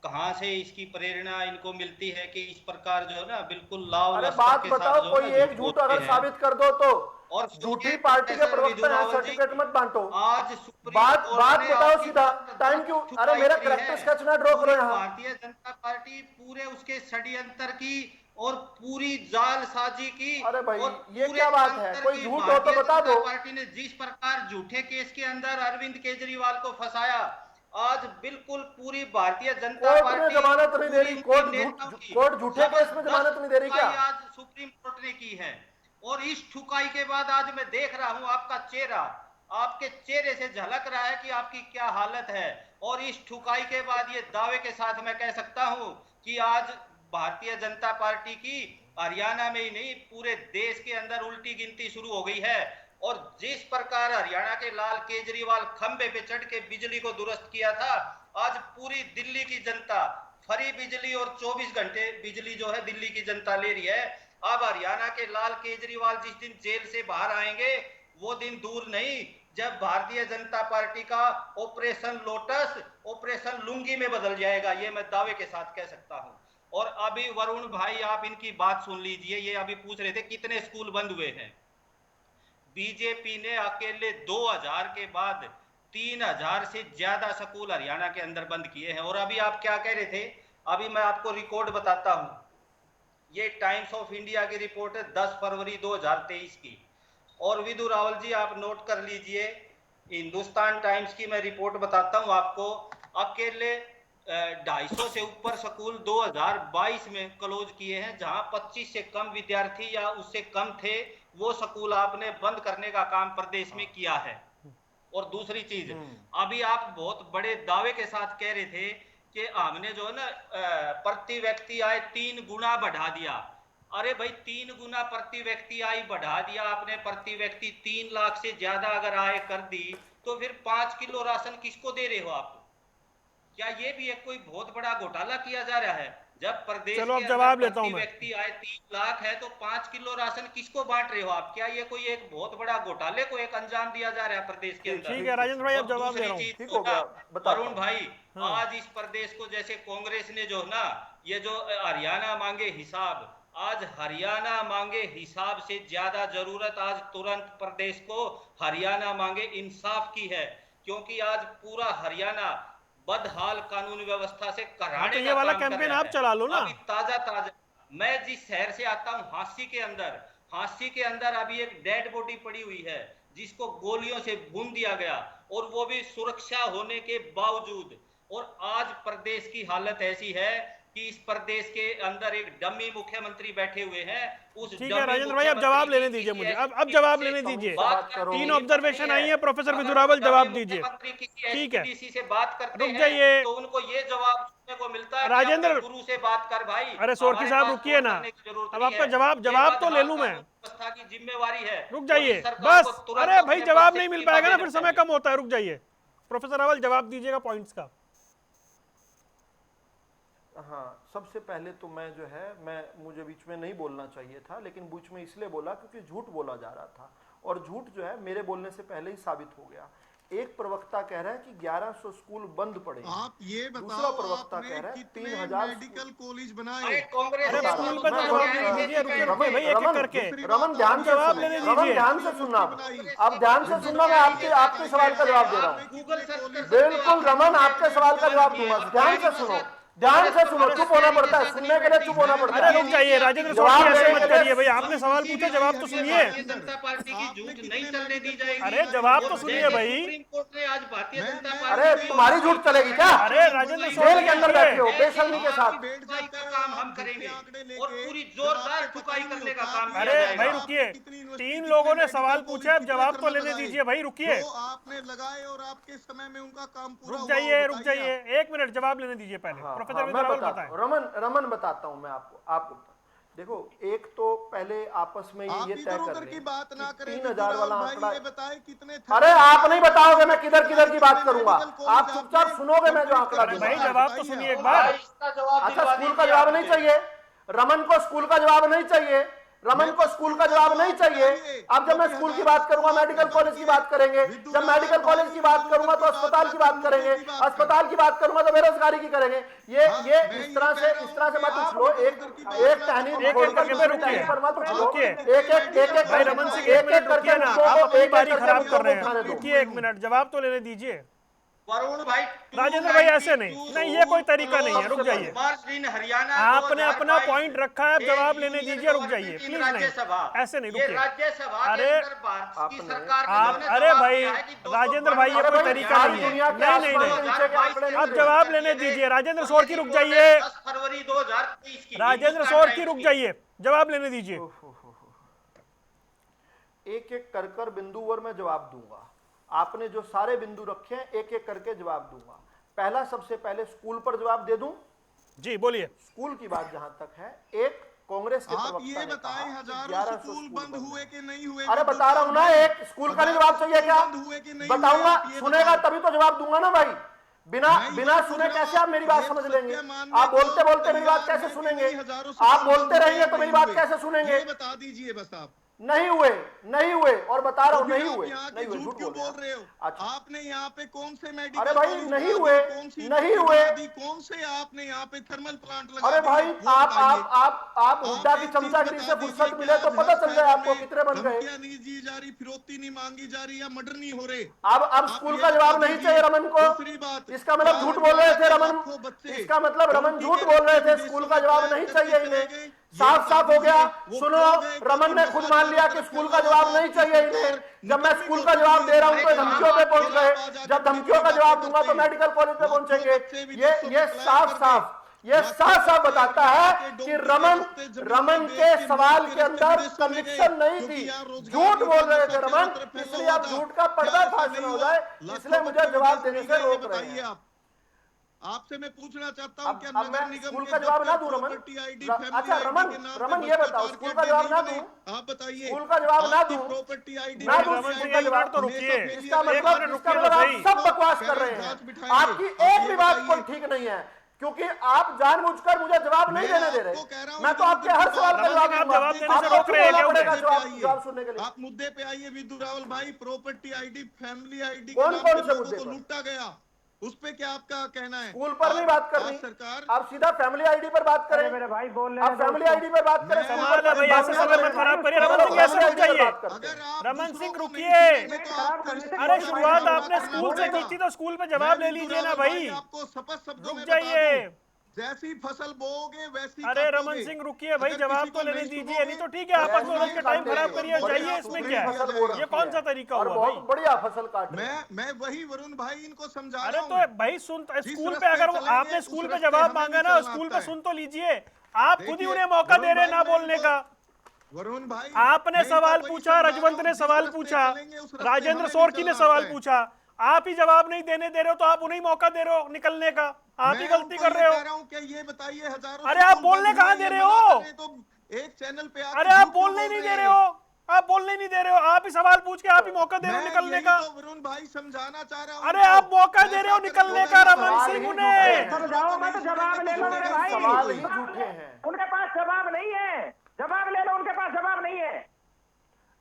कहां से इसकी प्रेरणा इनको मिलती है कि इस प्रकार जो है ना बिल्कुल लाव अरे लश्कर बात के साथ बताओ, जो है कोई ना एक झूठ बोलते अगर हैं। साबित कर दो तो। और झूठी पार्टी के प्रवक्ता हैं, सर्टिफिकेट मत बांटो। आज सुप्रीम बात कोर्ट ने बताओ आपकी सीधा। टाइम क्यों? अरे मेरा चुकाई करेक्टर है। स्केच ना ड्रॉ करो यहाँ। भारतीय जनता पार्टी पूरे उसके षड्यंत्र की और पूरी जालसाजी की। अरे भाई, और ये पूरे क्या बात है? तंत्र कोई की झूठ हो तो भारतीय बता जनता दो। पार्टी ने जिस प्रकार झूठे केस के अंदर अरविंद केजरीवाल को फंसाया, आज बिल्कुल पूरी भारतीय जनता कोर्ट पार्टी में जमानत नहीं दे रही। कोर्ट झूठे केस में जमानत नहीं दे रही क्या? आज सुप्रीम कोर्ट ने की है। और इस ठुकाई के बाद आज मैं देख रहा हूं आपका चेहरा, आपके चेहरे से झलक रहा है कि आपकी क्या हालत है। और इस ठुकाई के बाद ये दावे के साथ मैं कह सकता हूं कि आज भारतीय जनता पार्टी की हरियाणा में ही नहीं पूरे देश के अंदर उल्टी गिनती शुरू हो गई है। और जिस प्रकार हरियाणा के लाल केजरीवाल खंबे पे चढ़ के बिजली को दुरुस्त किया था, आज पूरी दिल्ली की जनता फ्री बिजली और 24 घंटे बिजली जो है दिल्ली की जनता ले रही है। अब हरियाणा के लाल केजरीवाल जिस दिन जेल से बाहर आएंगे वो दिन दूर नहीं जब भारतीय जनता पार्टी का ऑपरेशन लोटस ऑपरेशन लुंगी में बदल जाएगा, ये मैं दावे के साथ कह सकता हूं। और अभी वरुण भाई आप इनकी बात सुन लीजिए, ये अभी पूछ रहे थे कितने स्कूल बंद हुए हैं। बीजेपी ने अकेले 2000 के बाद 3000 से ज्यादा स्कूल हरियाणा के अंदर बंद किए हैं। और अभी आप क्या कह रहे थे, अभी मैं आपको रिकॉर्ड बताता हूं। ये टाइम्स ऑफ इंडिया की रिपोर्ट है 10 फरवरी 2023 की। और विदु रावल जी आप नोट कर लीजिए, हिंदुस्तान टाइम्स की मैं रिपोर्ट बताता हूं आपको। अकेले 250 से ऊपर स्कूल 2022 में क्लोज किए हैं, जहां 25 से कम विद्यार्थी या उससे कम थे वो स्कूल आपने बंद करने का काम प्रदेश में किया है। और दूसरी चीज, अभी आप बहुत बड़े दावे के साथ कह रहे थे कि हमने जो है ना प्रति व्यक्ति आय 3 गुना बढ़ा दिया। अरे भाई 3 गुना प्रति व्यक्ति आय बढ़ा दिया आपने, प्रति व्यक्ति 3 लाख से ज्यादा अगर आय कर दी तो फिर 5 किलो राशन किसको दे रहे हो आप? क्या ये भी एक कोई बहुत बड़ा घोटाला किया जा रहा है? जब प्रदेश चलो अब के जवाब अंदर लेता हूं प्रति मैं। व्यक्ति आय 3 लाख है तो 5 किलो राशन किसको बांट रहे हो आप? क्या ये कोई एक बहुत बड़ा घोटाले को एक अंजाम दिया जा रहा है प्रदेश के अंदर? ठीक है राजेंद्र भाई, अब और जवाब दे दूसरी रहा हूं। चीज ठीक हो गया, बताता वरुण हूं। भाई, आज इस प्रदेश को जैसे कांग्रेस ने जो ना ये जो हरियाणा मांगे हिसाब, आज हरियाणा मांगे हिसाब से ज्यादा जरूरत आज तुरंत प्रदेश को हरियाणा मांगे इंसाफ की है। क्योंकि आज पूरा हरियाणा बदहाल कानून व्यवस्था से कराने ये का वाला काम कर कैंपेन रहा आप है। चला लो ना। अभी ताजा मैं जिस शहर से आता हूँ हांसी के अंदर अभी एक डेड बॉडी पड़ी हुई है जिसको गोलियों से भून दिया गया, और वो भी सुरक्षा होने के बावजूद। और आज प्रदेश की हालत ऐसी है कि इस प्रदेश के अंदर एक डमी मुख्यमंत्री बैठे हुए हैं। उस ठीक है राजेंद्र भाई, अब जवाब लेने दीजिए मुझे, अब जवाब लेने दीजिए। 3 ऑब्जर्वेशन आई है, प्रोफेसर विदु रावल जवाब दीजिए। ठीक है, से बात करते रुक जाइए। तो उनको ये जवाब सुनने को मिलता है राजेंद्र, गुरु से बात कर भाई। अरे सोरकी साहब रुकिए ना, अब आपका जवाब तो ले लूं मैं। व्यवस्था की जिम्मेवारी है, रुक जाइए बस। अरे भाई जवाब नहीं मिल पाएगा ना, फिर समय कम होता है। रुक जाइए प्रोफेसर रावल, जवाब दीजिएगा पॉइंट्स का। हाँ, सबसे पहले तो मैं जो है मुझे बीच में नहीं बोलना चाहिए था, लेकिन बीच में इसलिए बोला क्योंकि झूठ बोला जा रहा था और झूठ जो है मेरे बोलने से पहले ही साबित हो गया। एक प्रवक्ता कह रहा है कि 1100 स्कूल बंद पड़े। आप ये बताओ, दूसरा प्रवक्ता कह रहा है कितने 3000 मेडिकल कॉलेज बनाए? अरे स्कूल पे जवाब लेने दीजिए, रुकिए रुकिए भाई, एक एक करके रमन ध्यान से जवाब सुनो, लेने रमन दीजिए। ध्यान से सुनना, अब ध्यान से सुनना, मैं आपके सवाल का जवाब दे रहा हूँ। बिल्कुल रमन, आपके सवाल का जवाब दूंगा, ध्यान से सुनो, ध्यान से सुनो। चुप होना पड़ता है, सुनने के लिए चुप होना पड़ता है। अरे रुक जाइए राजेंद्र सोनी, ऐसे मत करिए भाई, आपने सवाल पूछा, जवाब तो सुनिए। भारतीय जनता पार्टी की झूठ नहीं चलने दी जाएगी। अरे जवाब तो और सुनिए जैसे भाई। सुप्रीम कोर्ट ने आज भारतीय जनता पार्टी अरे तुम्हारी झूठ चलेगी क्या? अरे राजेंद्र जेल सोनी के अंदर बैठे हो बेशर्मी के साथ। ठुकाई का काम हम करेंगे और पूरी जोरदार ठुकाई करने का काम किया अरे जाएगा। भाई रुकिए, 3 लोगों ने सवाल पूछा, अब जवाब तो लेने दीजिए भाई, रुकिए, आपने लगाए और आपके समय में उनका काम पूरा रुक हुआ, जाइए वो रुक बताइए जाइए, 1 मिनट जवाब लेने दीजिए पहले। प्रोफेसर मैं रावल बताता बताएं। हूँ, रमन बताता हूँ मैं आपको। देखो, एक तो पहले आपस में आप ये तय इधर कर उधर लें की बात ना कि करें। 3000 वाला भाई आंकड़ा। ये बताए कितने अरे आप नहीं बताओगे, मैं किधर की बात करूंगा, आप चुपचाप सुनोगे मैं जो आंकड़ा अरे दूंगा। भाई जवाब तो सुनिए एक बार। अच्छा, स्कूल का जवाब नहीं चाहिए रमन को, स्कूल का जवाब नहीं चाहिए रमन को, स्कूल का जवाब नहीं चाहिए। अब जब मैं स्कूल की बात करूंगा, मेडिकल कॉलेज की बात करेंगे, जब मेडिकल कॉलेज की बात करूंगा तो अस्पताल की बात करेंगे, अस्पताल की बात करूंगा तो बेरोजगारी की करेंगे। ये इस तरह से मत उछलो, एक टहनी छोड़ करके रुकिए, पर मत उछलो। रुकिए। एक भाई रमन सिंह, 1 मिनट रुकिए ना, आप अपनी बारी खराब कर रहे हैं, रुकिए 1 मिनट, जवाब तो लेने दीजिए। वरुण भाई, राजेंद्र भाई ऐसे नहीं, ये कोई तरीका नहीं है, रुक जाइए। हरियाणा आपने अपना पॉइंट रखा है, अब जवाब लेने दीजिए, रुक जाइए प्लीज, नहीं ऐसे नहीं, रुकिए। अरे आप, अरे भाई राजेंद्र भाई, ये कोई तरीका नहीं है, नहीं, आप जवाब लेने दीजिए। राजेंद्र सोरकी रुक जाइए, 10 फरवरी 2023 की राजेंद्र सोरकी रुक जाइए, जवाब लेने दीजिए। एक एक कर बिंदुवर मैं जवाब दूंगा। आपने जो सारे बिंदु रखे हैं, एक एक करके जवाब दूंगा। पहला, सबसे पहले स्कूल पर जवाब दे दूं? जी बोलिए। स्कूल की बात जहां तक है, एक कांग्रेस के आप प्रवक्ता ये ने बताएं, कहा कि 1000 1100 स्कूल बंद हुए कि नहीं हुए? अरे बता रहा हूं ना, एक स्कूल का नहीं जवाब चाहिए क्या? बताऊंगा, सुनेगा तभी तो जवाब दूंगा ना भाई। बिना सुने कैसे आप मेरी बात समझ लेंगे? आप बोलते बोलते मेरी बात कैसे सुनेंगे? आप बोलते रहेंगे तो मेरी बात कैसे सुनेंगे? बता दीजिए बस आप। नहीं हुए और बता रहा हूं, नहीं हुए, झूठ क्यों बोल रहे हो? अच्छा, आपने यहाँ पे कौन से मेडिकल, अरे भाई नहीं हुए, कौन से आपने यहाँ पे थर्मल प्लांट लगा? अरे भाई आप हुड्डा की चमचागिरी से फुर्सत मिले तो पता चल जाए आपको कितने बन गए। नहीं दी जा रही, फिरौती नहीं मांगी जा रही, या मर्डर नहीं हो रहे। अब स्कूल का जवाब नहीं चाहिए रमन को। दूसरी बात, इसका मतलब झूठ बोल रहे थे रमन, इसका मतलब रमन झूठ बोल रहे थे, स्कूल का जवाब नहीं चाहिए इन्हें। साफ हो गया। सुनो, रमन ने खुद मान लिया कि स्कूल का जवाब नहीं चाहिए इन्हें। जब मैं स्कूल का जवाब दे रहा हूं तो धमकियों पे पहुंच गए, जब धमकियों का जवाब दूंगा तो मेडिकल कॉलेज पे पहुंचेंगे। ये साफ बताता है कि रमन के सवाल के अंदर कन्विक्शन नहीं थी, झूठ बोल रहे थे रमन, इसलिए आप झूठ का पर्दाफाश न हो जाए, इसलिए मुझे जवाब देने से रोक रहे हैं। आपसे मैं पूछना चाहता हूं, क्या अब नगर मैं निगम स्कूल के का जवाब ना दूं दफ्तर रमन? प्रॉपर्टी आईडी, अच्छा रमन ये बताओ, स्कूल का जवाब ना दूं? आप बताइए, स्कूल का जवाब ना दूं? प्रॉपर्टी आईडी ना दूं रमन स्कूल सिंह, का एक जवाब? मिनट तो रुकिए, इसका मतलब आप सब बकवास कर रहे हैं। आपकी एक भी बात कोई ठीक नहीं है, क्योंकि आप जानबूझकर मुझे जवाब नहीं देने दे रहे। मैं तो आपके हर सवाल का जवाब दूंगा, जवाब सुनने के लिए। आप मुद्दे पे आइए विद्यु रावल भाई। प्रॉपर्टी आईडी, फैमिली आईडी, कौन से मुद्दे पर लूटा गया, उस पे क्या आपका कहना है? स्कूल पर नहीं बात करनी, सरकार आप सीधा फैमिली आईडी पर बात करें। मेरे भाई बोल आप फैमिली आईडी पर बात करें। कमाल है भाई, ऐसे समय में खराब करिए। रमन सिंह ऐसे रुक जाइए, रमन सिंह रुकिए। अरे शुरुआत आपने स्कूल से की थी तो स्कूल पे जवाब ले लीजिए ना भाई, आपको स्पष्ट शब्दों रुक में जाइए। जैसी फसल बोओगे वैसी अरे काटोगे। रमन सिंह रुकिए भाई, अगर जवाब किसी तो को लेने नहीं दीजिए, सुनोगे, नहीं तो ठीक है आपस में उलझ के टाइम खराब करिए, जाइए, इसमें क्या है? ये कौन सा तरीका और हुआ बहुत भाई? बढ़िया फसल काट रहे हैं। मैं वही वरुण भाई इनको समझा अरे रहा तो हूं। भाई सुन, जिस स्कूल पे रास्ते अगर चलेंगे, आपने उस स्कूल पे रास्ते जवाब हमें मांगा भी ना, चलना स्कूल आता पे है। सुन तो लीजिए, आप खुद ही देखिए, उन्हें मौका वरुण दे रहे भाई, ना मैं बोलने इनको- का। वरुण भाई, आपने मैं इनको सवाल वही पूछा, समझा रजवंत रहा ने हूं, सवाल जिस पूछा, रास्ते चलेंगे, उस रास्ते राजेंद्र हमें भी सोरकी ने चलना सवाल आता है। पूछा, आप ही जवाब नहीं देने दे रहे हो तो आप उन्हें मौका दे रहे हो निकलने का, आप ही मैं गलती उनको कर रहे ये हो। कह रहा हूं कि ये बताइए, हजारों अरे आप स्कूल बोलने बंद कहाँ हुए, दे ये रहे मना हो? कर रहे तो एक चैनल पे अरे आप बोलने ही नहीं दे रहे हो, आप बोलने नहीं दे रहे हो, आप ही सवाल पूछ के आप ही मौका दे रहे हो निकलने का। तो वरुण भाई समझाना चाह रहा हूं। अरे आप मौका दे रहे हो निकलने का रमन सिंह उन्हें। समझाओ मत, जवाब ले लो मेरे भाई। सवाल ही झूठे हैं। उनके पास जवाब नहीं है, जवाब ले लो, उनके पास जवाब नहीं है।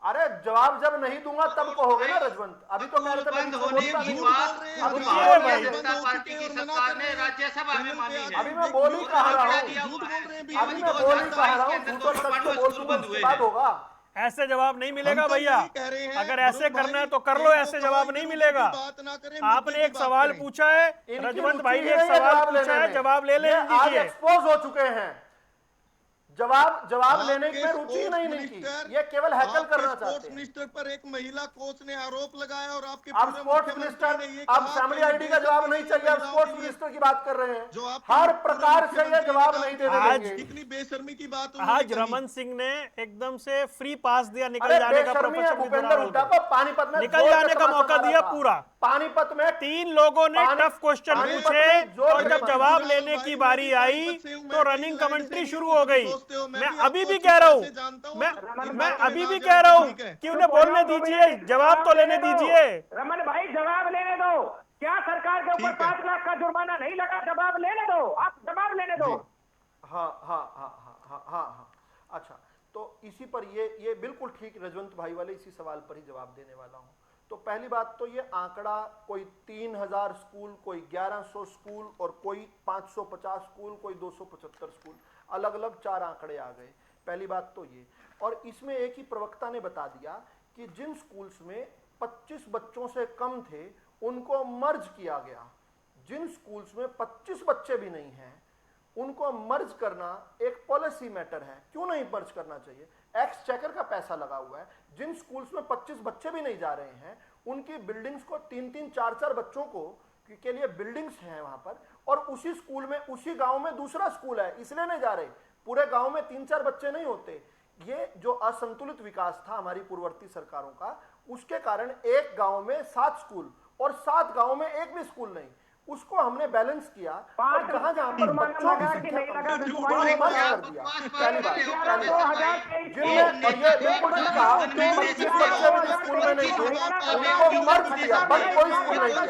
अरे जवाब जब नहीं दूंगा तब कहोगे ना रजवंत। अभी तो कह रहे थे बंद होने की बात अभी भारतीय जनता पार्टी की सरकार ने राज्यसभा में मानी है। अभी मैं बोल ही कह रहा हूँ, अभी मैं बोल ही कह रहा हूँ, झूठ और सच को बोल दूंगा उसके बाद होगा। ऐसे जवाब नहीं मिलेगा भैया, अगर ऐसे करना है तो कर लो, ऐसे जवाब नहीं मिलेगा। आपने एक सवाल पूछा है, रजवंत भाई ने एक सवाल पूछा है, जवाब ले लेने दीजिए। एक्सपोज हो चुके हैं, जवाब लेने में रुचि नहीं की, ये केवल हैकल करना चाहते हैं। स्पोर्ट्स मिनिस्टर पर एक महिला कोच ने आरोप लगाया और आपके अब स्पोर्ट्स मिनिस्टर, अब फैमिली आईडी का जवाब नहीं चाहिए, अब स्पोर्ट्स मिनिस्टर की बात कर रहे हैं। हर प्रकार से ये जवाब नहीं दे देंगे। कितनी बेशर्मी की बात आज रमन सिंह ने एकदम से फ्री पास दिया, निकल जाने का भूपेंद्र हुड्डा को पानीपत में निकल जाने का मौका दिया पूरा। पानीपत में 3 लोगों ने टफ क्वेश्चन पूछे और जब जवाब लेने की बारी आई तो रनिंग कमेंट्री शुरू हो गई। मैं अभी भी कह रहा हूँ, मैं अभी भी कह रहा हूँ कि उन्हें बोलने दीजिए, जवाब तो लेने दीजिए। रमन भाई जवाब लेने दो, क्या सरकार के ऊपर 5 लाख का जुर्माना नहीं लगा? जवाब लेने दो, आप जवाब लेने दो। हाँ। अच्छा, तो इसी पर ये बिल्कुल ठीक रजवंत भाई वाले इसी सवाल पर ही जवाब देने वाला हूँ। तो पहली बात तो ये आंकड़ा, कोई 3000 स्कूल, कोई 1100 स्कूल और कोई 550 स्कूल, कोई 275 स्कूल, अलग अलग 4 आंकड़े आ गए। पहली बात तो ये, और इसमें एक ही प्रवक्ता ने बता दिया कि जिन स्कूल्स में 25 बच्चों से कम थे उनको मर्ज किया गया, जिन स्कूल्स में 25 बच्चे भी नहीं हैं उनको मर्ज करना एक पॉलिसी मैटर है। क्यों नहीं मर्ज करना चाहिए? एक्सचेकर का पैसा लगा हुआ है। जिन स्कूल्स में 25 बच्चे भी नहीं जा रहे हैं उनकी बिल्डिंग्स को 3-3, 4-4 बच्चों को के लिए बिल्डिंग्स हैं वहां पर, और उसी स्कूल में, उसी गांव में दूसरा स्कूल है, इसलिए नहीं जा रहे। पूरे गांव में 3-4 बच्चे नहीं होते। ये जो असंतुलित विकास था हमारी पूर्ववर्ती सरकारों का, उसके कारण एक गांव में 7 स्कूल और 7 गांव में एक भी स्कूल नहीं, उसको हमने बैलेंस किया। और जहां जहां पर बच्चों की संख्या कर दिया, पहली बात, जिनमें, और ये बिल्कुल ठीक कहा, 25 बच्चे भी स्कूल में नहीं थे उनको मर्ज किया, बट कोई स्कूल नहीं किया।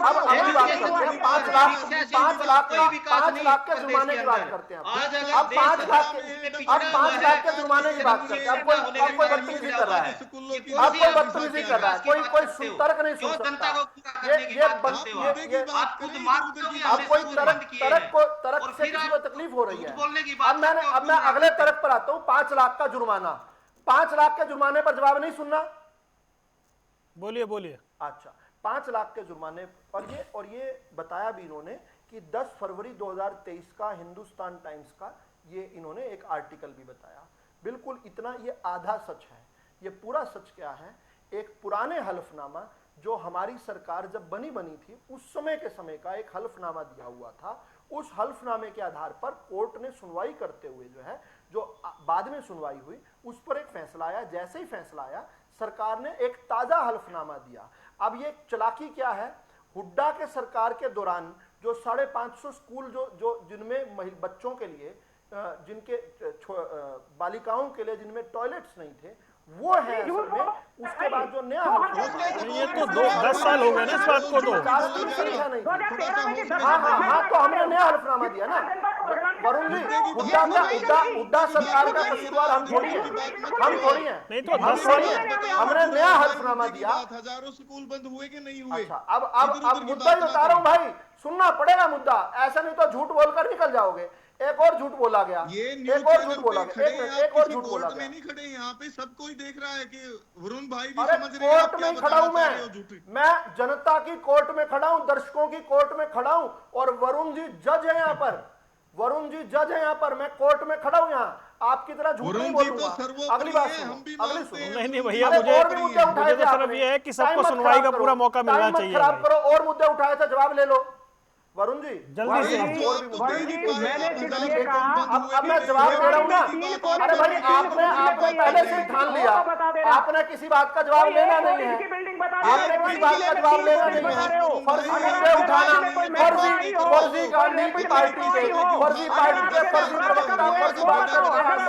अब अगली बात करते हैं, 5 लाख के जुर्माने की बात करते हैं। अब 5 लाख के जुर्माने की बात करते हैं। अब कोई बदतमीजी कर रहा है, अब कोई बदतमीजी कर रहा है, कोई तर्क नहीं सुन सकता। आप खुद मानते हो कि अब कोई तरक से किसी को तकलीफ हो रही है। अब मैं अगले तरक पर आता हूं। 5 लाख का जुर्माना, 5 लाख के जुर्माने पर जवाब नहीं सुनना? बोलिए। अच्छा, 5 लाख के जुर्माने, और ये बताया भी इन्होंने कि 10 फरवरी 2023 का हिंदुस्तान टाइम्स का ये इन्होंने एक आर्टिकल भी बताया। बिल्कुल इतना, ये आधा सच है। ये पूरा सच क्या है? एक पुराने हलफनामा जो हमारी सरकार जब बनी थी उस समय का एक हल्फनामा दिया हुआ था। उस हल्फनामे के आधार पर कोर्ट ने सुनवाई करते हुए जो बाद में सुनवाई हुई उस पर एक फैसला आया। जैसे ही फैसला आया सरकार ने एक ताजा हल्फनामा दिया। अब ये चालाकी क्या है? हुड्डा के सरकार के दौरान जो 550 स्कूल जो जिनमें बच्चों के लिए, जिनके बालिकाओं के लिए जिनमें टॉयलेट्स नहीं थे, वो है असल में। उसके बाद जो नया, ये तो 10 साल हो गए ना इस बात को। तो हाँ, तो हमने नया हल्फनामा दिया ना वरुण जी। हुड्डा सरकार का कसूरवार हम थोड़ी है। नहीं तो 10 साल हमने नया हल्फनामा दिया। हजारों स्कूल बंद हुए कि नहीं हुए? अच्छा, अब मुद्दा ही बता रहा हूँ भाई, सुनना पड़ेगा मुद्दा, ऐसा नहीं तो झूठ बोलकर निकल जाओगे। एक और झूठ बोला गया, एक और झूठ बोला गया, एक और झूठ बोला गया। नहीं खड़े यहाँ पे, सब कोई देख रहा है कि वरुण भाई भी समझ रहे हैं। कोर्ट में खड़ा हूं मैं जनता की कोर्ट में खड़ा हूं, दर्शकों की कोर्ट में खड़ा हूं, और वरुण जी जज है यहाँ पर। वरुण जी जज है यहाँ पर, मैं कोर्ट में खड़ा हूँ यहाँ। आपकी तरह झूठ नहीं बोलूंगा। अगली बात सुनो। नहीं भैया, मुझे तो सिर्फ ये है कि सबको सुनवाई का पूरा मौका मिलना चाहिए। खराब करो, और मुद्दे उठाए थे, जवाब ले लो वरुण जी जल्दी से। अब मैं जवाब दे रहा हूँ ना। अरे भाई, आपने पहले से ठान लिया, आपने किसी बात का जवाब लेना नहीं है। आपने किस बात का जवाब लेना नहीं है। फर्जी मुद्दे उठाना, फर्जी गांधी की पार्टी के, फर्जी पार्टी के फर्जी प्रवक्ता, फर्जी बात।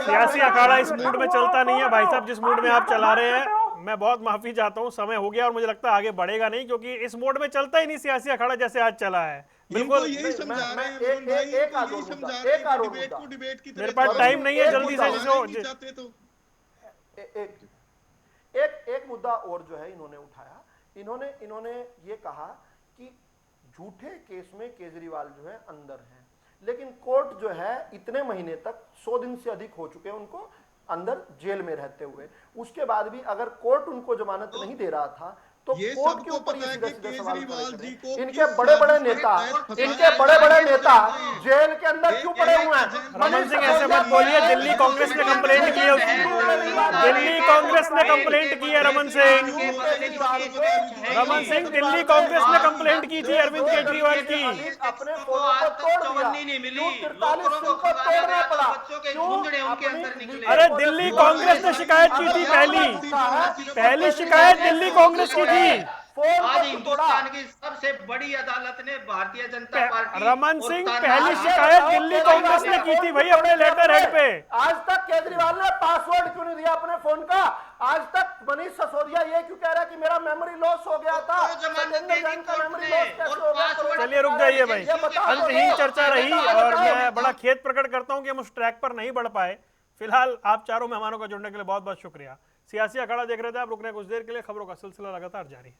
सियासी अखाड़ा इस मूड में चलता नहीं है भाई साहब, जिस मूड में आप चला रहे हैं। मैं बहुत माफी चाहता हूँ, समय हो गया और मुझे लगता है आगे बढ़ेगा नहीं, क्योंकि इस मोड में चलता ही नहीं सियासी अखाड़ा जैसे आज चला है। बिल्कुल यही समझा रहे हैं वरुण भाई, यही समझा रहे हैं कि डिबेट को डिबेट की तरह मेरे पास टाइम नहीं है, जल्दी से चाहते तो एक मुद्दा और जो है इन्होंने उठाया, इन्होंने ये कहा कि झूठे केस में केजरीवाल जो है अंदर है, लेकिन कोर्ट जो है इतने महीने तक 100 दिन से अधिक हो चुके हैं उनको अंदर जेल में रहते हुए, उसके बाद भी अगर कोर्ट उनको जमानत नहीं दे रहा था तो कोर्ट के ऊपर ये सीधे सवाल खड़े करें। इनके बड़े बड़े नेता जेल के अंदर क्यों पड़े हुए हैं? रमन सिंह ऐसे मत बोलिए, दिल्ली कांग्रेस ने कंप्लेंट की है उसकी, दिल्ली कांग्रेस ने कंप्लेंट की है। रमन सिंह, दिल्ली कांग्रेस ने कंप्लेंट की थी अरविंद केजरीवाल की। अपने फोन को तोड़ दिया, मिली, 43 को तोड़ना पड़ा, बच्चों के झुंझुने उनके अंदर निकले। अरे दिल्ली कांग्रेस ने शिकायत की थी, पहली शिकायत दिल्ली कांग्रेस की थी। आज हिंदुस्तान की सबसे बड़ी अदालत ने भारतीय जनता पार्टी, रमन सिंह, पहली शिकायत दिल्ली कांग्रेस ने की थी भाई अपने लेटर हेड पे। आज तक केजरीवाल ने पासवर्ड क्यों नहीं दिया अपने फोन का? आज तक मनीष सिसोदिया ये क्यों कह रहा है कि मेरा मेमोरी लॉस हो गया था? सत्येंद्र जैन का मेमोरी लॉस कैसे हो गया? चलिए रुक जाइए भाई, अंतहीन चर्चा रही और मैं बड़ा खेद प्रकट करता हूं कि हम उस ट्रैक पर नहीं बढ़ पाए। फिलहाल आप चारों मेहमानों का जुड़ने के लिए बहुत बहुत शुक्रिया। सियासी अखाड़ा देख रहे थे आप, रुकने कुछ देर के लिए, खबरों का सिलसिला लगातार जारी है।